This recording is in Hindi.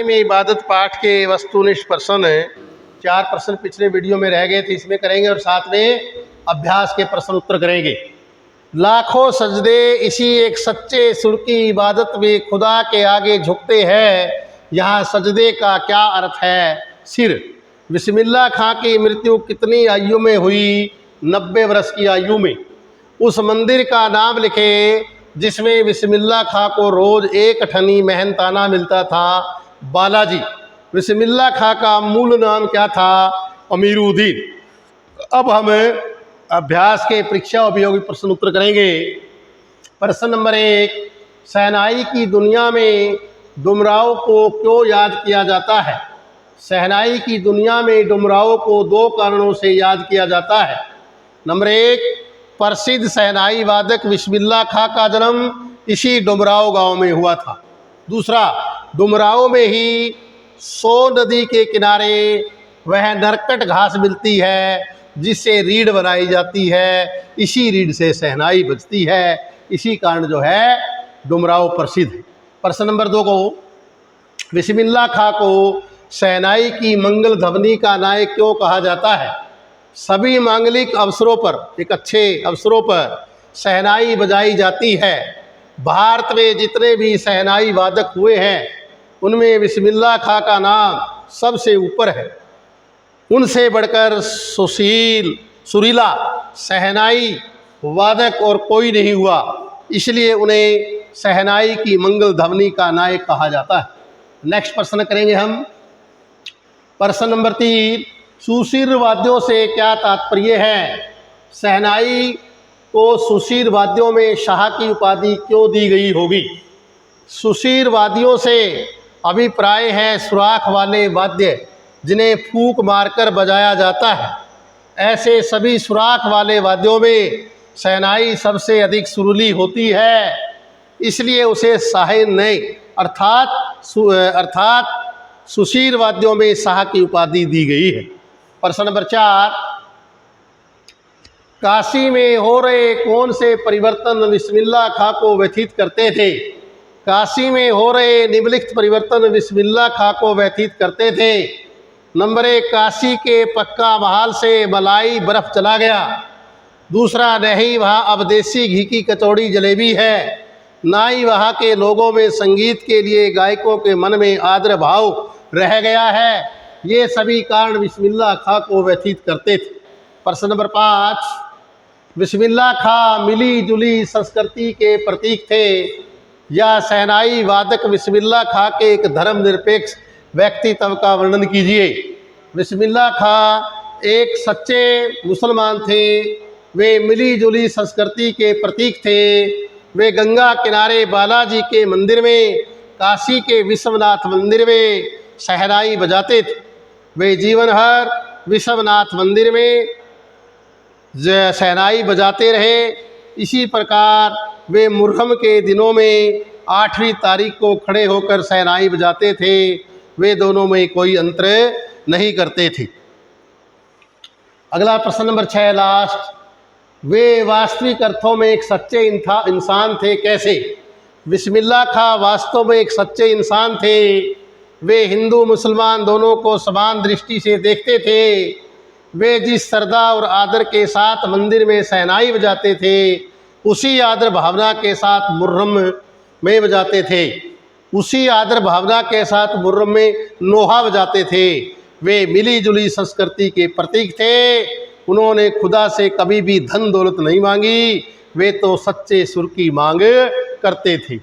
में इबादत पाठ के वस्तुनिष्ठ प्रश्न 4 प्रश्न पिछले वीडियो में रह गए थे, इसमें करेंगे और साथ में अभ्यास के प्रश्न उत्तर करेंगे। लाखों सजदे इसी एक सच्चे सुर की इबादत में खुदा के आगे झुकते हैं, यहाँ सजदे का क्या अर्थ है? सिर। बिस्मिल्लाह खां की मृत्यु कितनी आयु में हुई? 90 वर्ष की आयु में। उस मंदिर का नाम लिखे जिसमें बिस्मिल्लाह खां को रोज़ एक ठनी मेहनताना मिलता था। बालाजी। बिस्मिल्लाह खां का मूल नाम क्या था? अमीरुद्दीन। अब हम अभ्यास के परीक्षा उपयोगी प्रश्न उत्तर करेंगे। प्रश्न नंबर 1, शहनाई की दुनिया में डुमराव को क्यों याद किया जाता है? शहनाई की दुनिया में डुमराव को 2 कारणों से याद किया जाता है। नंबर 1, प्रसिद्ध शहनाई वादक बिस्मिल्लाह खां का जन्म इसी डुमराव गांव में हुआ था। दूसरा, डुमराव में ही सो नदी के किनारे वह नरकट घास मिलती है जिससे रीढ़ बनाई जाती है, इसी रीढ़ से शहनाई बजती है, इसी कारण जो है डुमराव प्रसिद्ध है। प्रश्न नंबर 2 को, बिस्मिल्लाह खां को शहनाई की मंगल ध्वनि का नायक क्यों कहा जाता है? सभी मांगलिक अवसरों पर, एक अच्छे अवसरों पर शहनाई बजाई जाती है। भारत में जितने भी शहनाई वादक हुए हैं उनमें बिस्मिल्लाह खां का नाम सबसे ऊपर है। उनसे बढ़कर सुरीला शहनाई वादक और कोई नहीं हुआ, इसलिए उन्हें शहनाई की मंगल ध्वनि का नायक कहा जाता है। नेक्स्ट प्रश्न करेंगे हम। प्रश्न नंबर 3, सुशीर वाद्यों से क्या तात्पर्य है? शहनाई को सुशीर वाद्यों में शाह की उपाधि क्यों दी गई होगी? सुशीर वाद्यों से अभिप्राय है सुराख वाले वाद्य जिन्हें फूंक मारकर बजाया जाता है। ऐसे सभी सुराख वाले वाद्यों में शहनाई सबसे अधिक सुरीली होती है, इसलिए उसे शाह-ए-नई अर्थात सुशीर वाद्यों में शाह की उपाधि दी गई है। प्रश्न नंबर 4, काशी में हो रहे कौन से परिवर्तन बिस्मिल्लाह खां को व्यथित करते थे? काशी में हो रहे निम्नलिखित परिवर्तन बिस्मिल्लाह खां को व्यथित करते थे। नंबर 1, काशी के पक्का महाल से मलाई बर्फ़ चला गया। दूसरा, नहीं वहाँ अब देसी घी की कचौड़ी जलेबी है, ना ही वहाँ के लोगों में संगीत के लिए गायकों के मन में आदर भाव रह गया है। ये सभी कारण बिस्मिल्लाह खां को व्यथित करते थे। प्रश्न नंबर 5, बिस्मिल्लाह खां मिली जुली संस्कृति के प्रतीक थे। या शहनाई वादक बिस्मिल्लाह खां के एक धर्मनिरपेक्ष व्यक्तित्व का वर्णन कीजिए। बिस्मिल्लाह खां एक सच्चे मुसलमान थे, वे मिली जुली संस्कृति के प्रतीक थे। वे गंगा किनारे बालाजी के मंदिर में, काशी के विश्वनाथ मंदिर में शहनाई बजाते थे। वे जीवन भर विश्वनाथ मंदिर में शहनाई बजाते रहे। इसी प्रकार वे मुहर्रम के दिनों में 8वीं तारीख को खड़े होकर शहनाई बजाते थे। वे दोनों में कोई अंतर नहीं करते थे। अगला प्रश्न नंबर 6, लास्ट, वे वास्तविक अर्थों में एक सच्चे इंसान थे, कैसे? बिस्मिल्लाह खां वास्तव में एक सच्चे इंसान थे। वे हिंदू मुसलमान दोनों को समान दृष्टि से देखते थे। वे जिस श्रद्धा और आदर के साथ मंदिर में शहनाई बजाते थे, उसी आदर भावना के साथ मुहर्रम में बजाते थे। उसी आदर भावना के साथ मुहर्रम में नोहा बजाते थे। वे मिली जुली संस्कृति के प्रतीक थे। उन्होंने खुदा से कभी भी धन दौलत नहीं मांगी, वे तो सच्चे सुर की मांग करते थे।